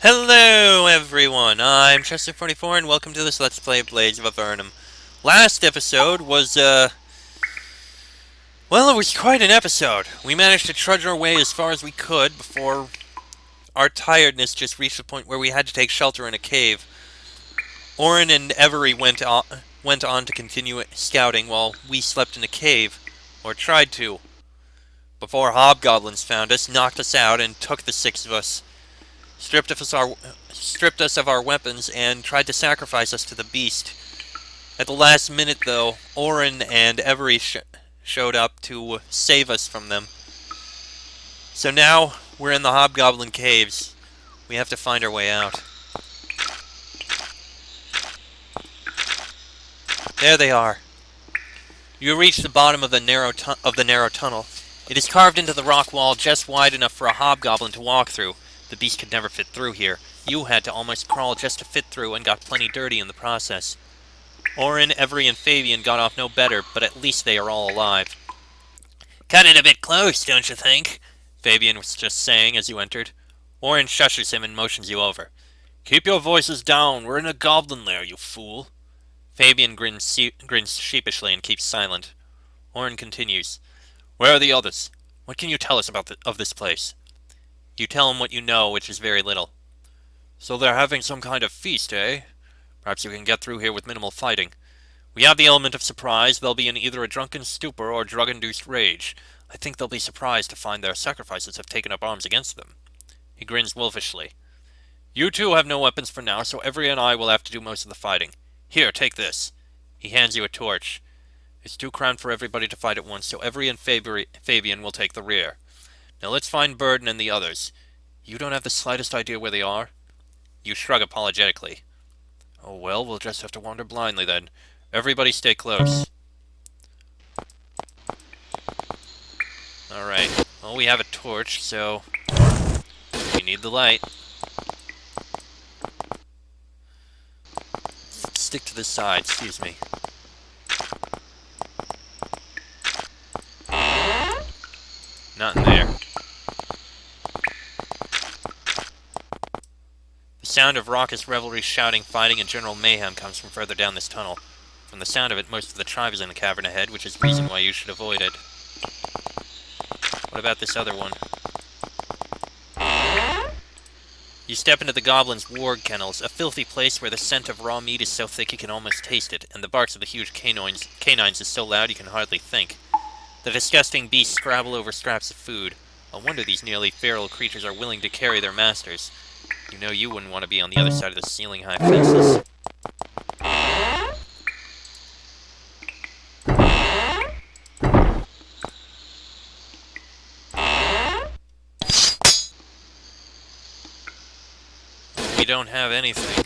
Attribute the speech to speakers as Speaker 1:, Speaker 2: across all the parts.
Speaker 1: Hello everyone, I'm Chester44 and welcome to this Let's Play Blades of Avernum. Last episode was, well, it was quite an episode. We managed to trudge our way as far as we could before our tiredness just reached the point where we had to take shelter in a cave. Orin and Every went on to continue scouting while we slept in a cave, or tried to, before hobgoblins found us, knocked us out, and took the six of us. Stripped us of our weapons and tried to sacrifice us to the beast. At the last minute, though, Orin and Every showed up to save us from them. So now we're in the Hobgoblin caves. We have to find our way out. There they are. You reach the bottom of the narrow tunnel. It is carved into the rock wall just wide enough for a hobgoblin to walk through. The beast could never fit through here. You had to almost crawl just to fit through and got plenty dirty in the process. Orin, Every, and Fabian got off no better, but at least they are all alive. Cut it a bit close, don't you think? Fabian was just saying as you entered. Orin shushes him and motions you over. Keep your voices down, we're in a goblin lair, you fool. Fabian grins sheepishly and keeps silent. Orin continues. Where are the others? What can you tell us of this place? You tell him what you know, which is very little. So they're having some kind of feast, eh? Perhaps you can get through here with minimal fighting. We have the element of surprise. They'll be in either a drunken stupor or drug-induced rage. I think they'll be surprised to find their sacrifices have taken up arms against them. He grins wolfishly. You two have no weapons for now, so Every and I will have to do most of the fighting. Here, take this. He hands you a torch. It's 2 crowns for everybody to fight at once, so Every and Fabian will take the rear. Now let's find Burden and the others. You don't have the slightest idea where they are? You shrug apologetically. Oh well, we'll just have to wander blindly then. Everybody stay close. Alright. Well, we have a torch, so we need the light. Stick to the side, excuse me. Not in there. The sound of raucous revelry, shouting, fighting, and general mayhem comes from further down this tunnel. From the sound of it, most of the tribe is in the cavern ahead, which is the reason why you should avoid it. What about this other one? You step into the goblins' warg kennels, a filthy place where the scent of raw meat is so thick you can almost taste it, and the barks of the huge canines is so loud you can hardly think. The disgusting beasts scrabble over scraps of food. No wonder these nearly feral creatures are willing to carry their masters. You know you wouldn't want to be on the other side of the ceiling-high fences. We don't have anything.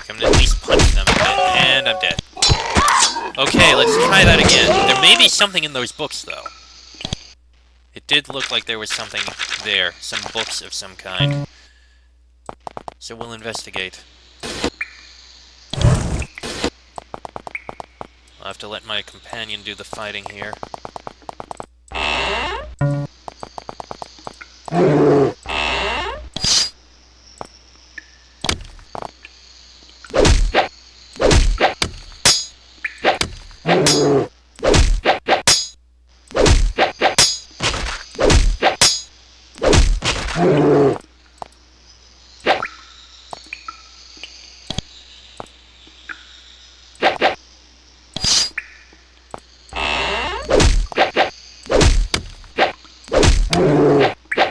Speaker 1: I'm gonna at least punch them a bit, and I'm dead. Okay, let's try that again. There may be something in those books, though. It did look like there was something there. Some books of some kind. So we'll investigate. I'll have to let my companion do the fighting here.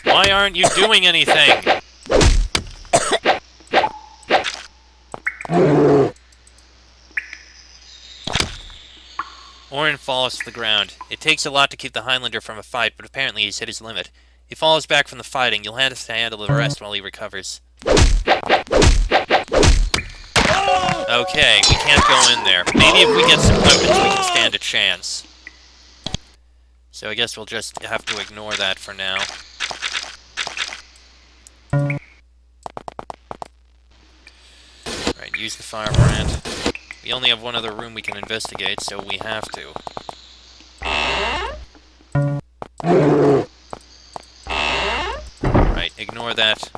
Speaker 1: Why aren't you doing anything? Orin falls to the ground. It takes a lot to keep the Highlander from a fight, but apparently he's hit his limit. He falls back from the fighting. You'll have to handle the rest while he recovers. Okay, we can't go in there. Maybe if we get some weapons we can stand a chance. So I guess we'll just have to ignore that for now. Alright, use the firebrand. We only have one other room we can investigate, so we have to. Right, ignore that.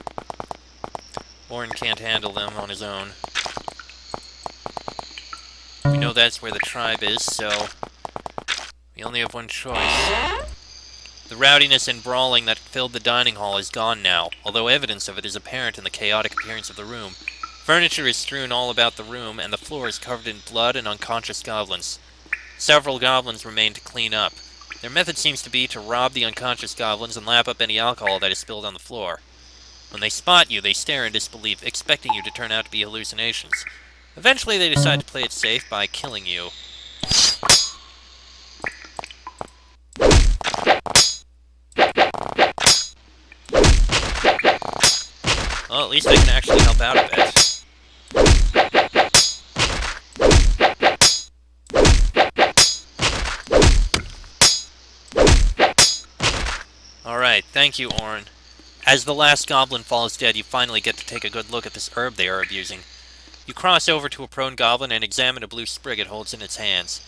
Speaker 1: Orin can't handle them on his own. We know that's where the tribe is, so we only have one choice. The rowdiness and brawling that filled the dining hall is gone now, although evidence of it is apparent in the chaotic appearance of the room. Furniture is strewn all about the room, and the floor is covered in blood and unconscious goblins. Several goblins remain to clean up. Their method seems to be to rob the unconscious goblins and lap up any alcohol that is spilled on the floor. When they spot you, they stare in disbelief, expecting you to turn out to be hallucinations. Eventually, they decide to play it safe by killing you. Well, at least I can actually help out a bit. Alright, thank you, Orin. As the last goblin falls dead, you finally get to take a good look at this herb they are abusing. You cross over to a prone goblin and examine a blue sprig it holds in its hands.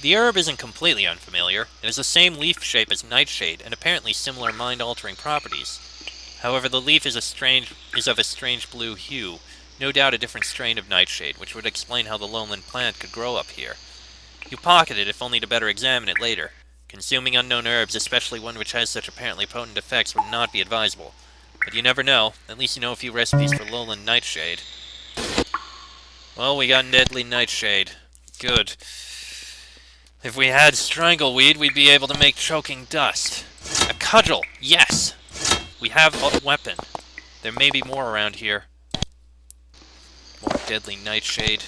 Speaker 1: The herb isn't completely unfamiliar. It has the same leaf shape as nightshade, and apparently similar mind-altering properties. However, the leaf is of a strange blue hue, no doubt a different strain of nightshade, which would explain how the lowland plant could grow up here. You pocket it, if only to better examine it later. Consuming unknown herbs, especially one which has such apparently potent effects, would not be advisable. But you never know. At least you know a few recipes for lowland nightshade. Well, we got deadly nightshade. Good. If we had strangleweed, we'd be able to make choking dust. A cudgel! Yes! We have a weapon. There may be more around here. More deadly nightshade.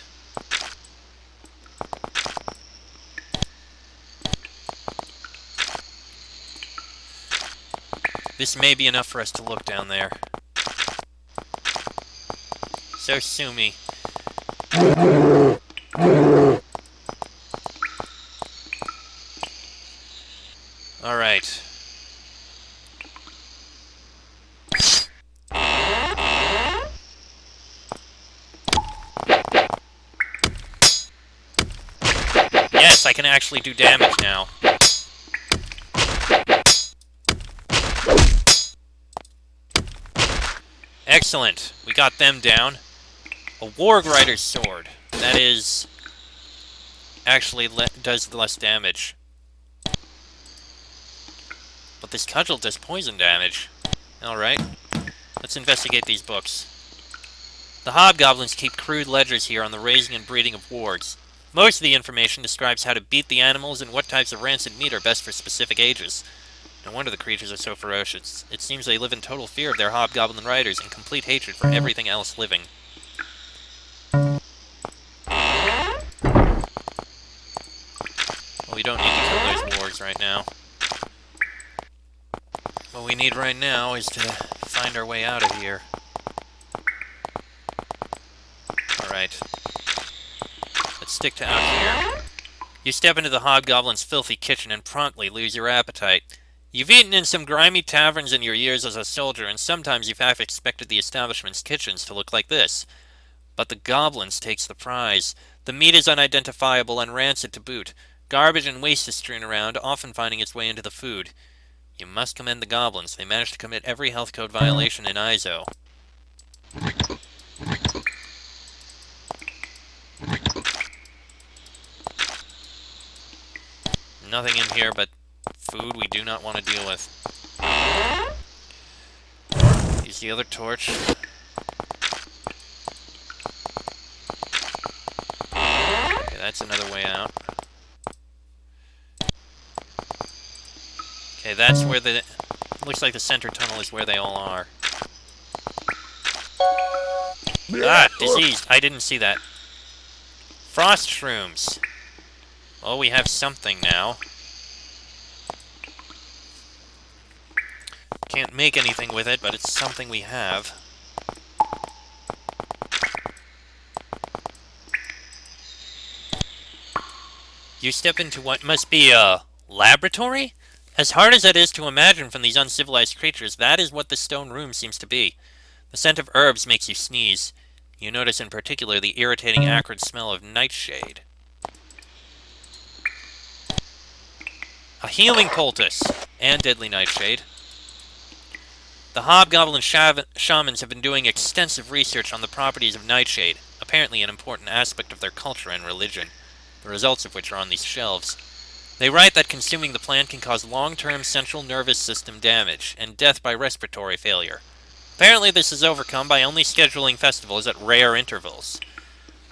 Speaker 1: This may be enough for us to look down there. So sue me. Alright. Yes, I can actually do damage now. Excellent. We got them down. A Warg Rider's sword. That is... actually does less damage. But this cudgel does poison damage. Alright. Let's investigate these books. The Hobgoblins keep crude ledgers here on the raising and breeding of wargs. Most of the information describes how to beat the animals and what types of rancid meat are best for specific ages. No wonder the creatures are so ferocious. It seems they live in total fear of their Hobgoblin riders and complete hatred for everything else living. Well, we don't need to kill those wargs right now. What we need right now is to find our way out of here. Alright. Let's stick to out here. You step into the Hobgoblin's filthy kitchen and promptly lose your appetite. You've eaten in some grimy taverns in your years as a soldier, and sometimes you've half expected the establishment's kitchens to look like this. But the Goblin's takes the prize. The meat is unidentifiable and rancid to boot. Garbage and waste is strewn around, often finding its way into the food. You must commend the Goblins. They managed to commit every health code violation in ISO. Nothing in here but food we do not want to deal with. Use the other torch. Okay, that's another way out. Okay, that's where the... looks like the center tunnel is where they all are. Ah, diseased. I didn't see that. Frost shrooms. Well, we have something now. Can't make anything with it, but it's something we have. You step into what must be a laboratory? As hard as that is to imagine from these uncivilized creatures, that is what this stone room seems to be. The scent of herbs makes you sneeze. You notice in particular the irritating acrid smell of nightshade. A healing poultice! And deadly nightshade. The Hobgoblin shamans have been doing extensive research on the properties of nightshade, apparently an important aspect of their culture and religion, the results of which are on these shelves. They write that consuming the plant can cause long-term central nervous system damage, and death by respiratory failure. Apparently this is overcome by only scheduling festivals at rare intervals.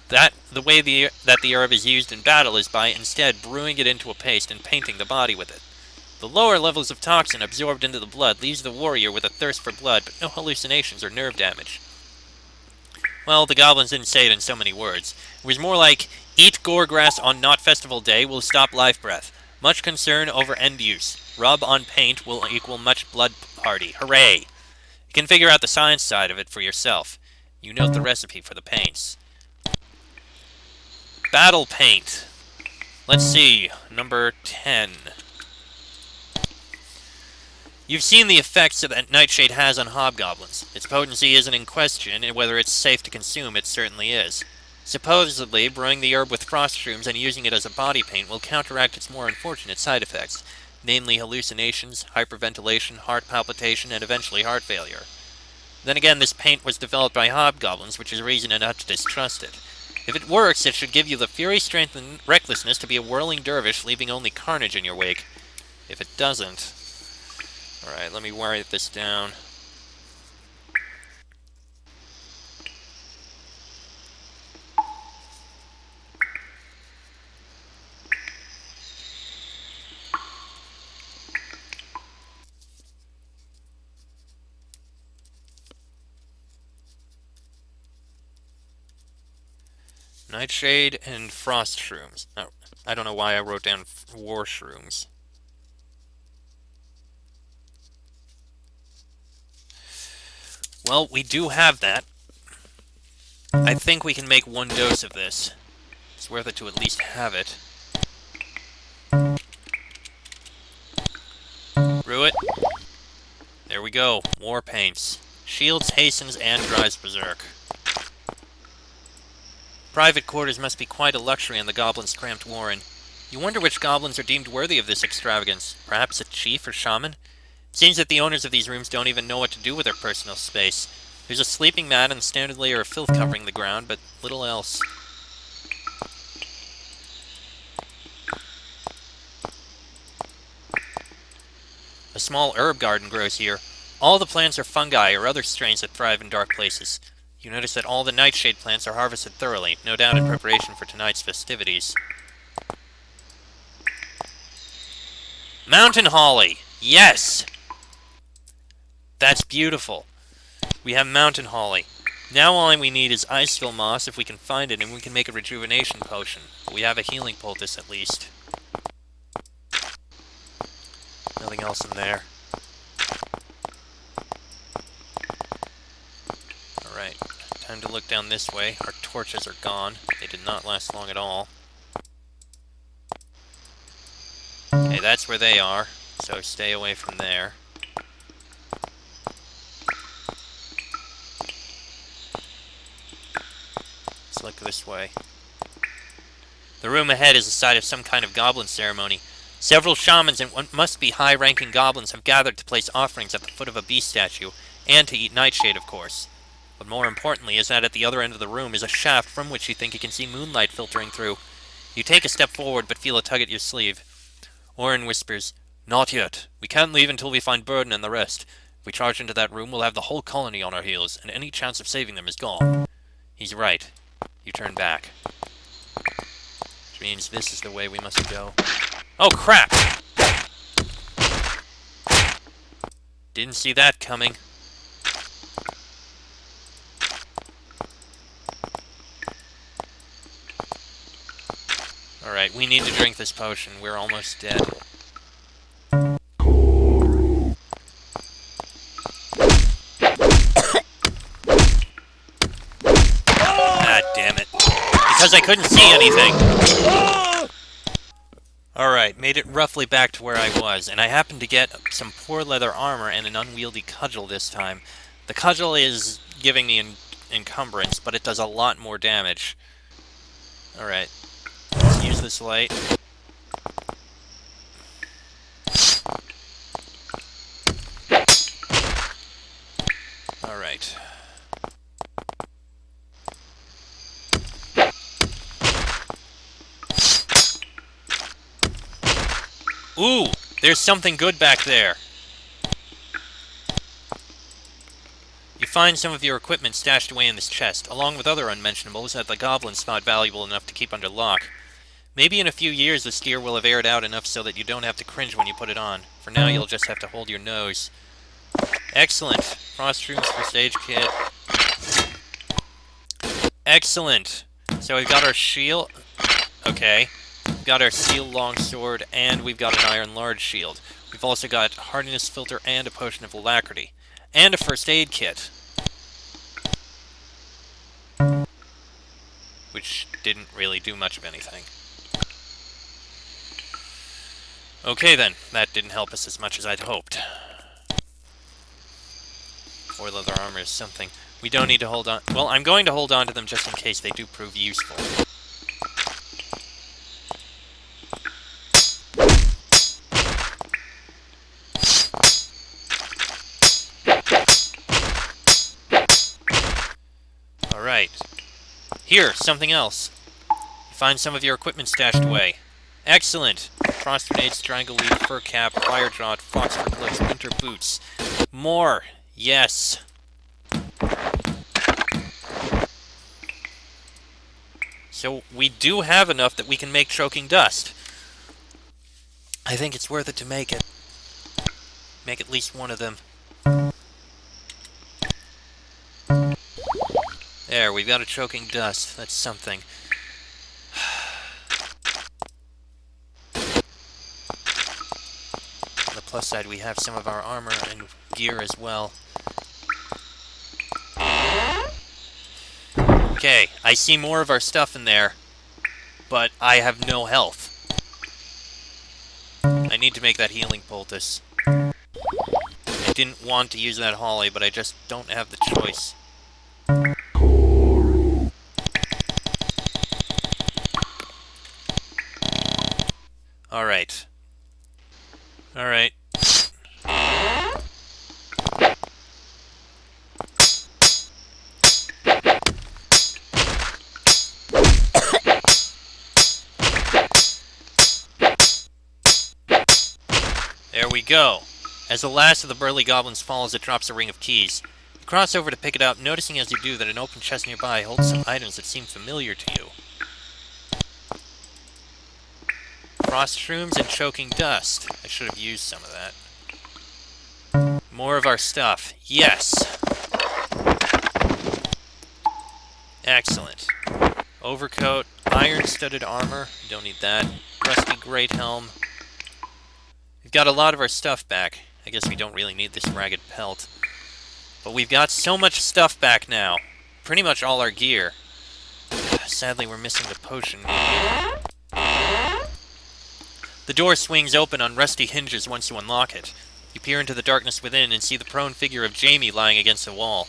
Speaker 1: The way that the herb is used in battle is by instead brewing it into a paste and painting the body with it. The lower levels of toxin absorbed into the blood leaves the warrior with a thirst for blood, but no hallucinations or nerve damage. Well, the goblins didn't say it in so many words. It was more like, eat gore grass on not festival day will stop life breath. Much concern over end use. Rub on paint will equal much blood party. Hooray! You can figure out the science side of it for yourself. You note the recipe for the paints. Battle paint. Let's see. Number 10. You've seen the effects that nightshade has on hobgoblins. Its potency isn't in question, and whether it's safe to consume, it certainly is. Supposedly, brewing the herb with frost shrooms and using it as a body paint will counteract its more unfortunate side effects, namely hallucinations, hyperventilation, heart palpitation, and eventually heart failure. Then again, this paint was developed by hobgoblins, which is reason enough to distrust it. If it works, it should give you the fury, strength, and recklessness to be a whirling dervish, leaving only carnage in your wake. If it doesn't... Alright, let me write this down. Nightshade and frost shrooms. No, I don't know why I wrote down war shrooms. Well, we do have that. I think we can make one dose of this. It's worth it to at least have it. Brew it. There we go. War paints. Shields, hastens, and drives berserk. Private quarters must be quite a luxury in the goblin's cramped warren. You wonder which goblins are deemed worthy of this extravagance. Perhaps a chief or shaman? Seems that the owners of these rooms don't even know what to do with their personal space. There's a sleeping mat and a standard layer of filth covering the ground, but little else. A small herb garden grows here. All the plants are fungi or other strains that thrive in dark places. You notice that all the nightshade plants are harvested thoroughly, no doubt in preparation for tonight's festivities. Mountain holly! Yes! That's beautiful. We have mountain holly. Now all we need is icicle moss if we can find it, and we can make a rejuvenation potion. We have a healing poultice at least. Nothing else in there. Alright, time to look down this way. Our torches are gone. They did not last long at all. Okay, that's where they are, so stay away from there. Let's look this way. The room ahead is the site of some kind of goblin ceremony. Several shamans and what must be high-ranking goblins have gathered to place offerings at the foot of a beast statue, and to eat nightshade, of course. But more importantly is that at the other end of the room is a shaft from which you think you can see moonlight filtering through. You take a step forward, but feel a tug at your sleeve. Orin whispers, "Not yet. We can't leave until we find Burden and the rest. If we charge into that room, we'll have the whole colony on our heels, and any chance of saving them is gone." He's right. You turn back. Which means this is the way we must go. Oh, crap! Didn't see that coming. Alright, we need to drink this potion. We're almost dead. Ah, damn it. Because I couldn't see anything! Alright, made it roughly back to where I was, and I happened to get some poor leather armor and an unwieldy cudgel this time. The cudgel is giving me encumbrance, but it does a lot more damage. Alright. Let's use this light. Alright. Ooh! There's something good back there! You find some of your equipment stashed away in this chest, along with other unmentionables that the goblins thought valuable enough to keep under lock. Maybe in a few years this gear will have aired out enough so that you don't have to cringe when you put it on. For now, you'll just have to hold your nose. Excellent! Frost rooms for stage kit. Excellent! So we've got our shield. Okay. We've got our steel longsword, and we've got an iron large shield. We've also got hardiness filter and a potion of alacrity. And a first aid kit. Which didn't really do much of anything. Okay then, that didn't help us as much as I'd hoped. Or leather armor is something. We don't need to hold on. Well, I'm going to hold on to them just in case they do prove useful. Alright. Here, something else. You find some of your equipment stashed away. Excellent! Frost grenade, strangle leaf, fur cap, fire draught, fox fur cloaks, winter boots. More! Yes! So we do have enough that we can make choking dust. I think it's worth it to make it. Make at least one of them. There, we've got a choking dust. That's something. On the plus side, we have some of our armor and gear as well. Okay, I see more of our stuff in there, but I have no health. I need to make that healing poultice. I didn't want to use that holly, but I just don't have the choice. Alright. Alright. There we go. As the last of the burly goblins falls, it drops a ring of keys. You cross over to pick it up, noticing as you do that an open chest nearby holds some items that seem familiar to you. Frost shrooms and choking dust. I should have used some of that. More of our stuff. Yes! Excellent. Overcoat, iron-studded armor. Don't need that. Rusty great helm. We've got a lot of our stuff back. I guess we don't really need this ragged pelt. But we've got so much stuff back now. Pretty much all our gear. Sadly, we're missing the potion. The door swings open on rusty hinges once you unlock it. You peer into the darkness within and see the prone figure of Jamie lying against the wall.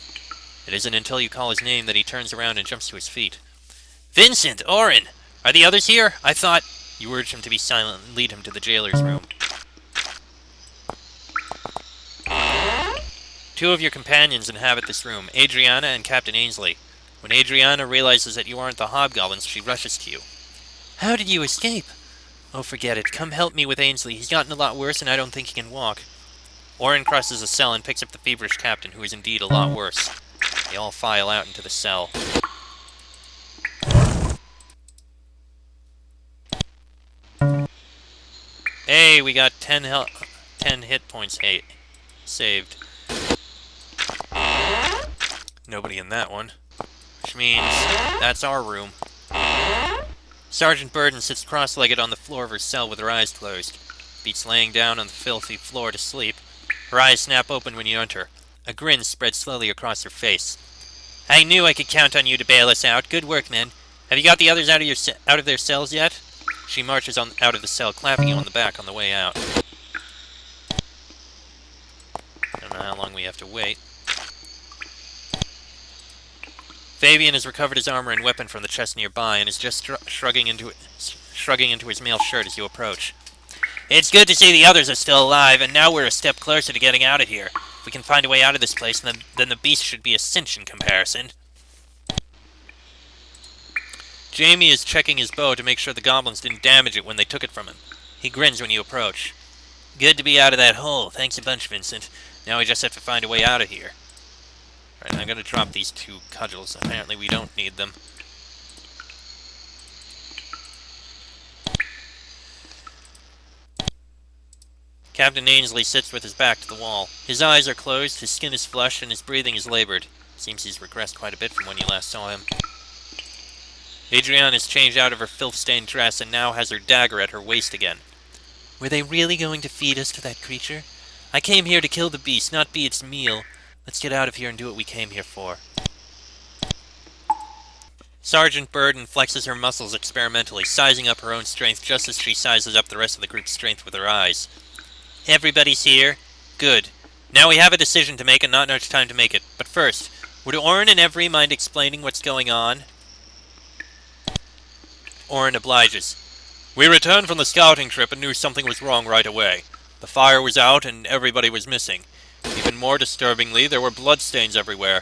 Speaker 1: It isn't until you call his name that he turns around and jumps to his feet. Vincent! Orin! Are the others here? I thought... You urge him to be silent and lead him to the jailer's room. Two of your companions inhabit this room, Adriana and Captain Ainsley. When Adriana realizes that you aren't the hobgoblins, she rushes to you. How did you escape? Oh, forget it. Come help me with Ainsley. He's gotten a lot worse, and I don't think he can walk. Orin crosses a cell and picks up the feverish captain, who is indeed a lot worse. They all file out into the cell. Hey, we got 10 hit points saved. Nobody in that one. Which means that's our room. Sergeant Burden sits cross-legged on the floor of her cell with her eyes closed. Beats laying down on the filthy floor to sleep. Her eyes snap open when you enter. A grin spreads slowly across her face. I knew I could count on you to bail us out. Good work, men. Have you got the others out of their cells yet? She marches out of the cell, clapping you on the back on the way out. I don't know how long we have to wait. Fabian has recovered his armor and weapon from the chest nearby and is just shrugging into his mail shirt as you approach. It's good to see the others are still alive, and now we're a step closer to getting out of here. If we can find a way out of this place, then the beast should be a cinch in comparison. Jamie is checking his bow to make sure the goblins didn't damage it when they took it from him. He grins when you approach. Good to be out of that hole. Thanks a bunch, Vincent. Now we just have to find a way out of here. Alright, I'm gonna drop these 2 cudgels. Apparently we don't need them. Captain Ainsley sits with his back to the wall. His eyes are closed, his skin is flushed, and his breathing is labored. Seems he's regressed quite a bit from when you last saw him. Adrienne has changed out of her filth-stained dress and now has her dagger at her waist again. Were they really going to feed us to that creature? I came here to kill the beast, not be its meal. Let's get out of here and do what we came here for. Sergeant Burden flexes her muscles experimentally, sizing up her own strength just as she sizes up the rest of the group's strength with her eyes. Everybody's here? Good. Now we have a decision to make and not much time to make it. But first, would Orin and Every mind explaining what's going on? Orin obliges. We returned from the scouting trip and knew something was wrong right away. The fire was out and everybody was missing. Even more disturbingly, there were bloodstains everywhere.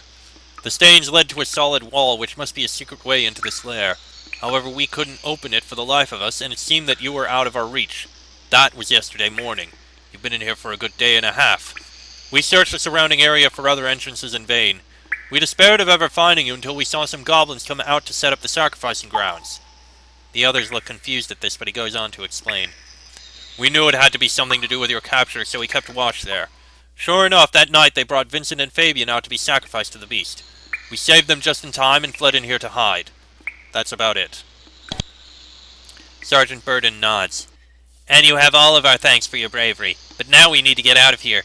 Speaker 1: The stains led to a solid wall, which must be a secret way into this lair. However, we couldn't open it for the life of us, and it seemed that you were out of our reach. That was yesterday morning. You've been in here for a good day and a half. We searched the surrounding area for other entrances in vain. We despaired of ever finding you until we saw some goblins come out to set up the sacrificing grounds. The others look confused at this, but he goes on to explain. We knew it had to be something to do with your capture, so we kept watch there. Sure enough, that night they brought Vincent and Fabian out to be sacrificed to the beast. We saved them just in time and fled in here to hide. That's about it. Sergeant Burden nods. And you have all of our thanks for your bravery. But now we need to get out of here.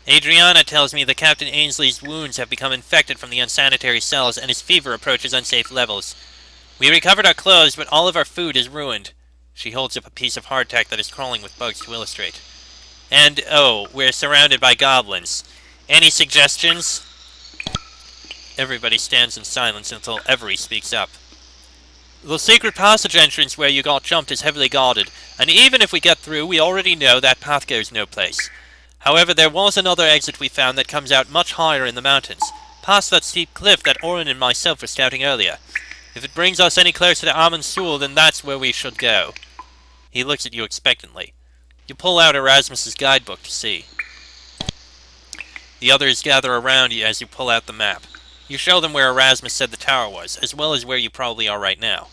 Speaker 1: Adriana tells me that Captain Ainsley's wounds have become infected from the unsanitary cells and his fever approaches unsafe levels. We recovered our clothes, but all of our food is ruined. She holds up a piece of hardtack that is crawling with bugs to illustrate. And, oh, we're surrounded by goblins. Any suggestions? Everybody stands in silence until Every speaks up. The secret passage entrance where you got jumped is heavily guarded, and even if we get through, we already know that path goes no place. However, there was another exit we found that comes out much higher in the mountains, past that steep cliff that Orin and myself were scouting earlier. If it brings us any closer to Amansul, then that's where we should go. He looks at you expectantly. You pull out Erasmus's guidebook to see. The others gather around you as you pull out the map. You show them where Erasmus said the tower was, as well as where you probably are right now.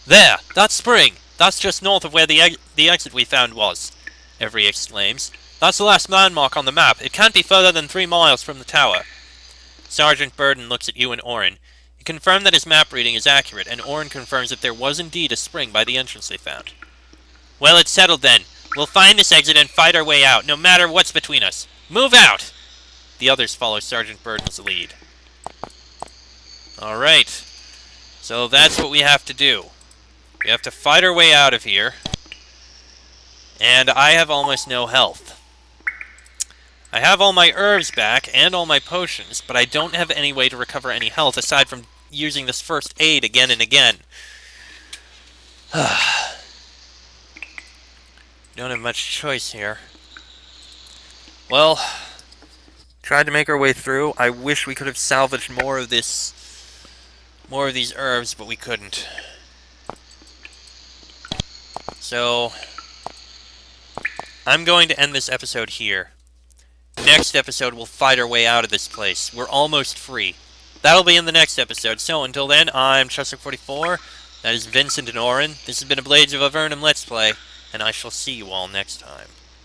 Speaker 1: There! That's Spring! That's just north of where the exit we found was, Every exclaims. That's the last landmark on the map. It can't be further than 3 miles from the tower. Sergeant Burden looks at you and Orin. You confirm that his map reading is accurate, and Orin confirms that there was indeed a spring by the entrance they found. Well, it's settled then. We'll find this exit and fight our way out, no matter what's between us. Move out! The others follow Sergeant Burden's lead. Alright. So that's what we have to do. We have to fight our way out of here. And I have almost no health. I have all my herbs back and all my potions, but I don't have any way to recover any health aside from using this first aid again and again. Don't have much choice here. Well, tried to make our way through. I wish we could have salvaged more of these herbs, but we couldn't. So, I'm going to end this episode here. Next episode, we'll fight our way out of this place. We're almost free. That'll be in the next episode. So, until then, I'm Chester44. That is Vincent and Orin. This has been a Blades of Avernum Let's Play, and I shall see you all next time.